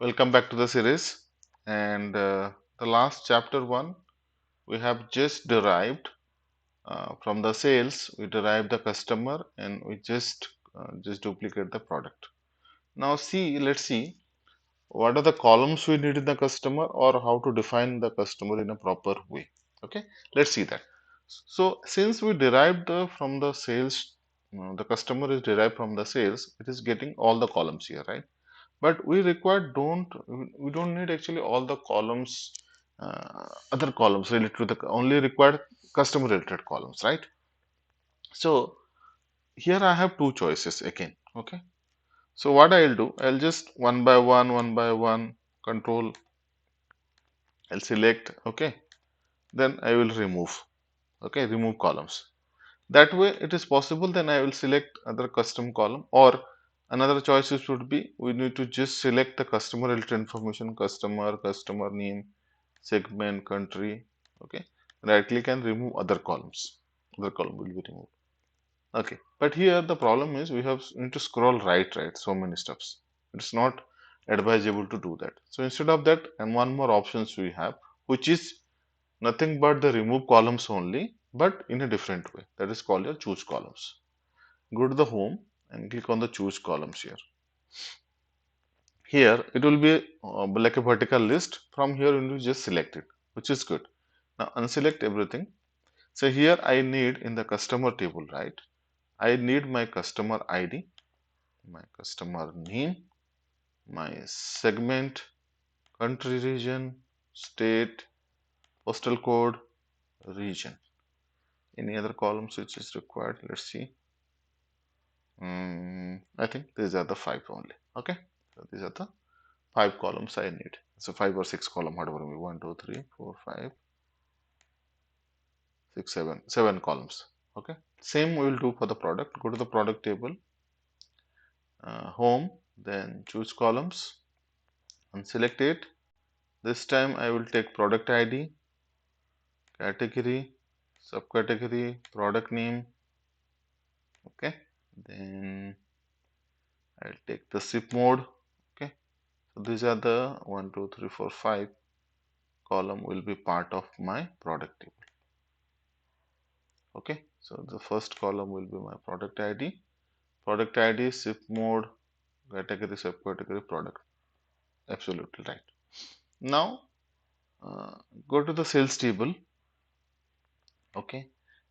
Welcome back to the series. And the last chapter one, we have just derived from the sales. We derived the customer, and we just duplicate the product. Now, let's see what are the columns we need in the customer, or how to define the customer in a proper way. Okay, let's see that. So, since we derived from the sales, the customer is derived from the sales. It is getting all the columns here, right? But we don't need actually all the columns, other columns related to the only required customer related columns, right? So here I have two choices again. Okay, so what I'll do, I'll just one by one control, I'll select. Okay, then I will remove. Okay, remove columns. That way it is possible. Then I will select other custom column, or another choices would be we need to just select the customer related information, customer name, segment, country. Okay, right click and remove other columns. Other column will be removed. Okay, but here the problem is we need to scroll right so many steps. It's not advisable to do that. So instead of that, and one more options we have, which is nothing but the remove columns only, but in a different way. That is called your choose columns. Go to the home and click on the choose columns here. Here it will be like a vertical list. From here you will just select it, which is good. Now unselect everything. So here I need in the customer table, right? I need my customer ID, my customer name, my segment, country, region, state, postal code, region. Any other columns which is required? Let's see. I think these are the five only. Okay, so these are the five columns I need. So five or six column, whatever we 1, 2, 3, 4, 5, 6, 7, 7 columns. Okay, same we will do for the product. Go to the product table, home, then choose columns and select it. This time I will take product ID, category, subcategory, product name. Okay, then I'll take the ship mode. Okay, so these are the 1, 2, 3, 4, 5 column will be part of my product table. Okay, so the first column will be my product ID, ship mode, category, subcategory, product. Absolutely right. Now uh, go to the sales table. Okay,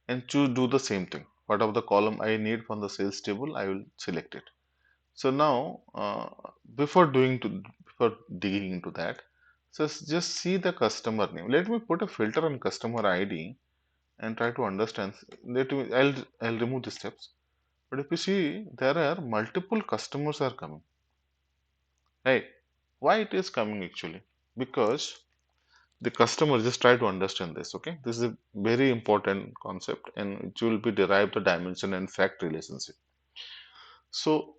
and choose do the same thing. Whatever the column I need from the sales table, I will select it. So now before before digging into that, so just see the customer name. Let me put a filter on customer ID and try to understand. I'll remove the steps. But if you see, there are multiple customers are coming. Right? Why it is coming actually? Because the customer, just try to understand this. Okay, this is a very important concept, and it will be derived the dimension and fact relationship. So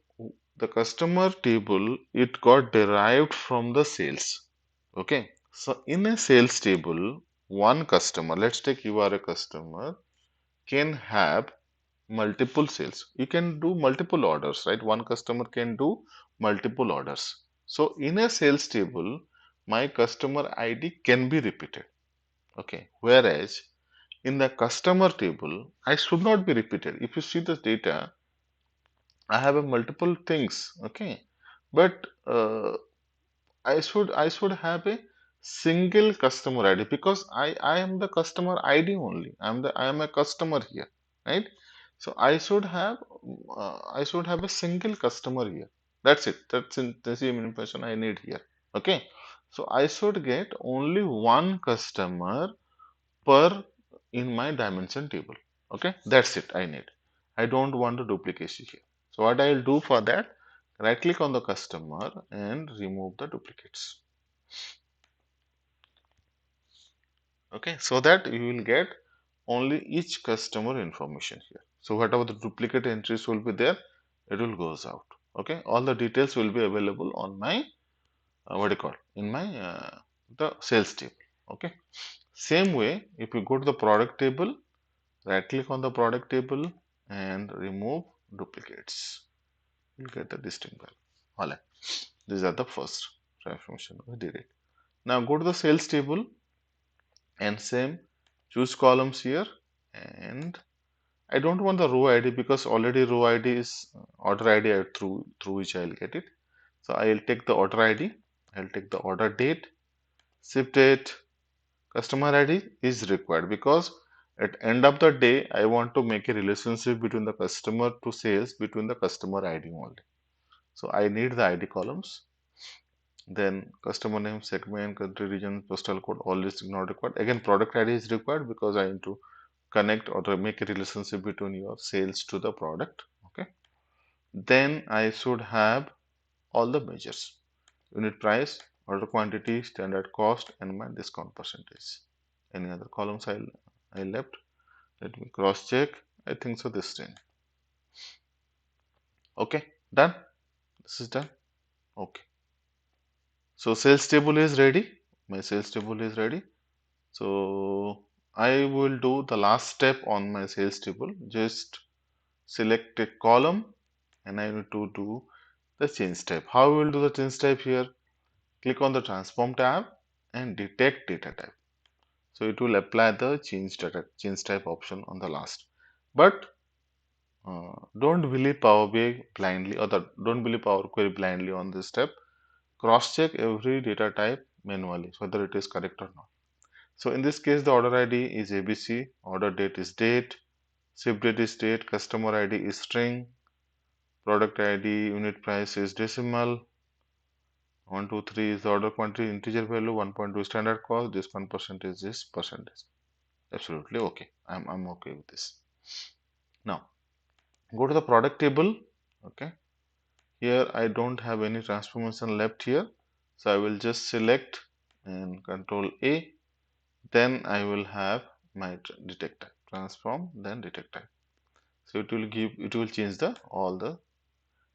the customer table, it got derived from the sales. Okay, so in a sales table, one customer, let's take you are a customer, can have multiple sales. You can do multiple orders, right? One customer can do multiple orders. So in a sales table, my customer ID can be repeated. Okay, whereas in the customer table, I should not be repeated. If you see the data, I have a multiple things. Okay, but I should have a single customer ID, because I am the customer ID only. I am a customer here, right? So I should have a single customer here. That's it. That's the information I need here. Okay. So I should get only one customer per in my dimension table. Okay. That's it I need. I don't want a duplication here. So what I'll do for that, right click on the customer and remove the duplicates. Okay, so that you will get only each customer information here. So whatever the duplicate entries will be there, it will goes out. Okay, all the details will be available on my what do you call in my the sales table. Okay, same way, if you go to the product table, right click on the product table and remove duplicates, you'll get the distinct value. All right, these are the first. transformation. We did it. Now go to the sales table and same choose columns here, and I don't want the row ID because already row ID is order ID through which I'll get it. So I'll take the order ID, I'll take the order date, ship date, customer ID is required because at end of the day I want to make a relationship between the customer to sales between the customer ID only. So I need the ID columns. Then customer name, segment, country, region, postal code, all is not required. Again, product ID is required because I need to connect or to make a relationship between your sales to the product. Okay. Then I should have all the measures: unit price, order quantity, standard cost, and my discount percentage. Any other columns I left? Let me cross check. I think so. This thing. Okay, done. This is done. Okay. So sales table is ready. My sales table is ready. So I will do the last step on my sales table. Just select a column and I need to do the change type. How we will do the change type here? Click on the transform tab and detect data type. So it will apply the change type option on the last. But don't believe Power BI blindly or don't believe Power Query blindly on this step. Cross check every data type manually whether it is correct or not. So in this case, the order ID is ABC, order date is date, ship date is date, customer ID is string, product ID, unit price is decimal, 123 is the order quantity, integer value, 1.2 standard cost, discount percentage is percentage. Absolutely okay. I'm okay with this. Now go to the product table. Okay. Here I don't have any transformation left here. So I will just select and control A. Then I will have my detect type. Transform, then detect type. So it will change all the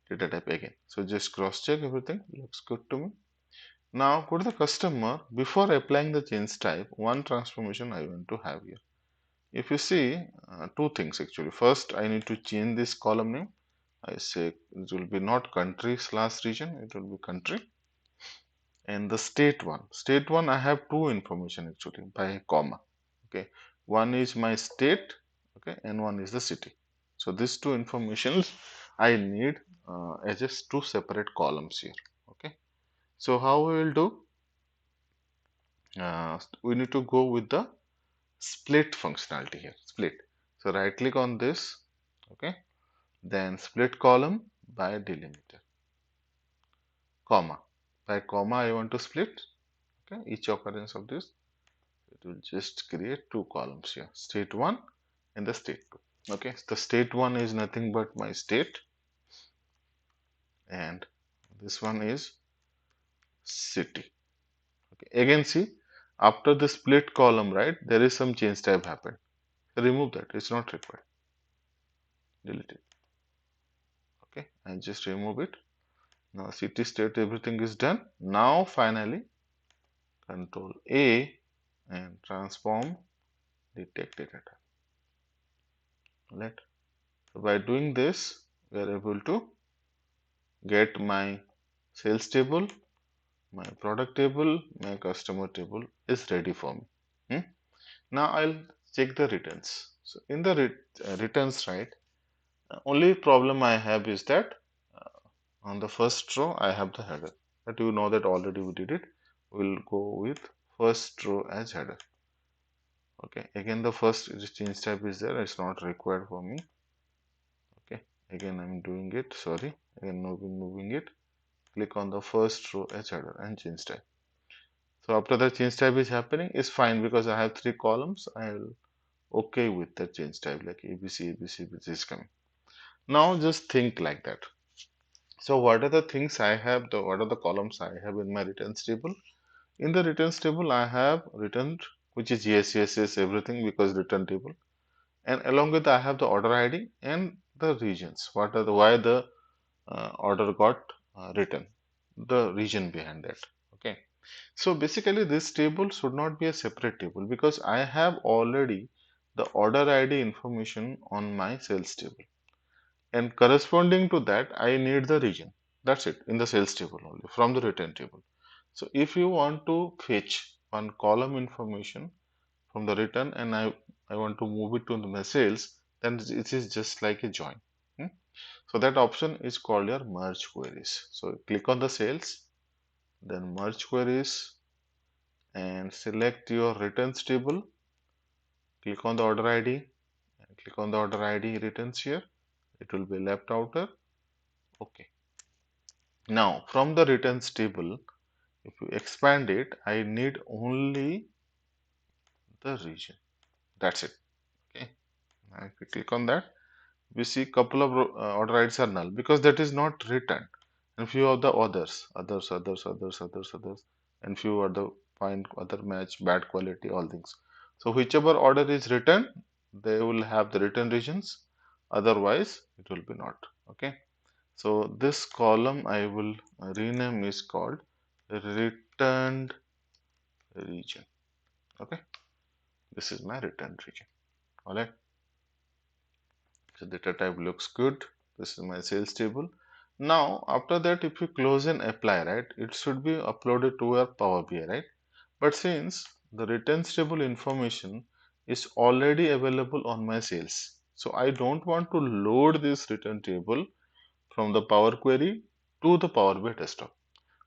data type again. So just cross check everything. Looks good to me. Now go to the customer. Before applying the change type, one transformation I want to have here. If you see two things actually. First, I need to change this column name. I say it will be not country slash region, it will be country. And the state one, I have two information actually by comma. Okay, one is my state, okay, and one is the city. So these two informations I need as just two separate columns here. Okay, so how we will do? We need to go with the split functionality here. Split. So right click on this. Okay, then split column by delimiter, comma. By comma, I want to split. Okay, each occurrence of this, it will just create two columns here, state 1 and the state 2. Okay, so the state 1 is nothing but my state, and this one is city. Okay, again see, after the split column, right, there is some change type happened. Remove that, it's not required. Delete it. Okay, and just remove it. Now city, state, everything is done. Now finally control A and transform detect data type. Right. So by doing this, we are able to get my sales table, my product table, my customer table is ready for me. Now I'll check the returns. So in the returns, right, only problem I have is that on the first row I have the header. But you know that already we did it. We'll go with first row as header. Okay, again the first change type is there. It's not required for me. Okay, again I'm doing it. Sorry, again moving it. Click on the first row as header and change type. So after the change type is happening is fine because I have three columns. I'll okay with the change type like ABC, ABC, ABC is coming. Now just think like that. So what are the things I have, what are the columns I have in my returns table? In the returns table, I have returned, which is yes, yes, yes, everything because return table. And along with I have the order ID and the regions. What are the why the order got written, the region behind that. Okay, so basically this table should not be a separate table because I have already the order ID information on my sales table, and corresponding to that I need the region. That's it, in the sales table only from the return table. So if you want to fetch one column information from the return and I want to move it to the sales, then it is just like a join. Hmm? So that option is called your merge queries. So click on the sales, then merge queries and select your returns table. Click on the order ID and click on the order ID returns here. It will be left outer. Okay. Now from the returns table, if you expand it, I need only the region. That's it. Okay. Now if you click on that, we see couple of order IDs are null because that is not returned. And few of the others, and few are the find other match, bad quality, all things. So whichever order is written, they will have the return regions. Otherwise, it will be not. Okay. So this column I will rename is called returned region. Okay. This is my returned region. All right. So data type looks good. This is my sales table. Now, after that, if you close and apply, right, it should be uploaded to your Power BI, right? But since the returns table information is already available on my sales, so I don't want to load this return table from the Power Query to the Power BI desktop.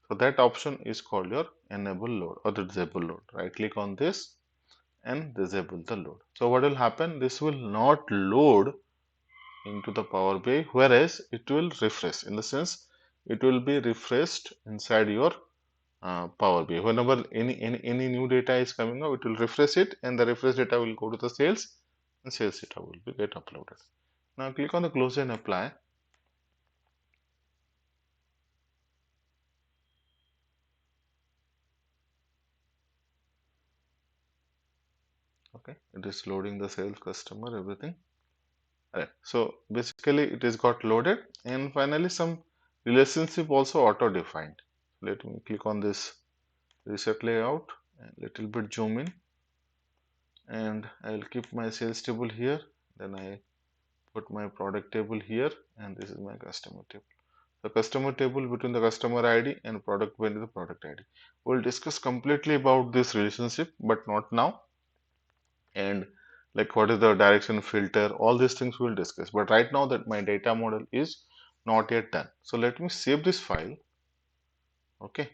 So that option is called your enable load or the disable load. Right click on this and disable the load. So what will happen? This will not load into the Power BI, whereas it will refresh in the sense it will be refreshed inside your Power BI. Whenever any new data is coming up, it will refresh it, and the refresh data will go to the sales, and sales data will be get uploaded. Now click on the close and apply. Okay, it is loading the sales customer everything. Alright, so basically it is got loaded, and finally some relationship also auto defined. Let me click on this reset layout and little bit zoom in, and I'll keep my sales table here, then I put my product table here, and this is my customer table. The customer table between the customer ID and product value, the product ID. We'll discuss completely about this relationship, but not now. And like what is the direction filter, all these things we'll discuss. But right now that my data model is not yet done. So let me save this file. Okay.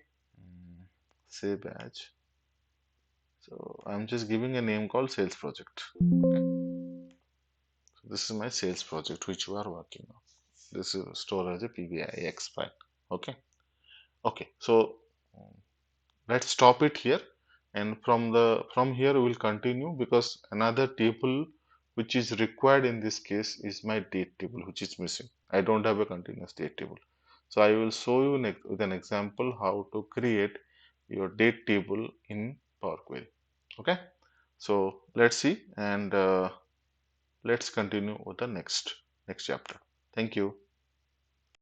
Save as. So I'm just giving a name called sales project. Okay. So this is my sales project which we are working on. This is stored as a PBIX file. Okay. Okay. So let's stop it here, and from here we will continue because another table which is required in this case is my date table, which is missing. I don't have a continuous date table, so I will show you with an example how to create your date table in Power Query. Okay, so let's see, and let's continue with the next chapter. Thank you.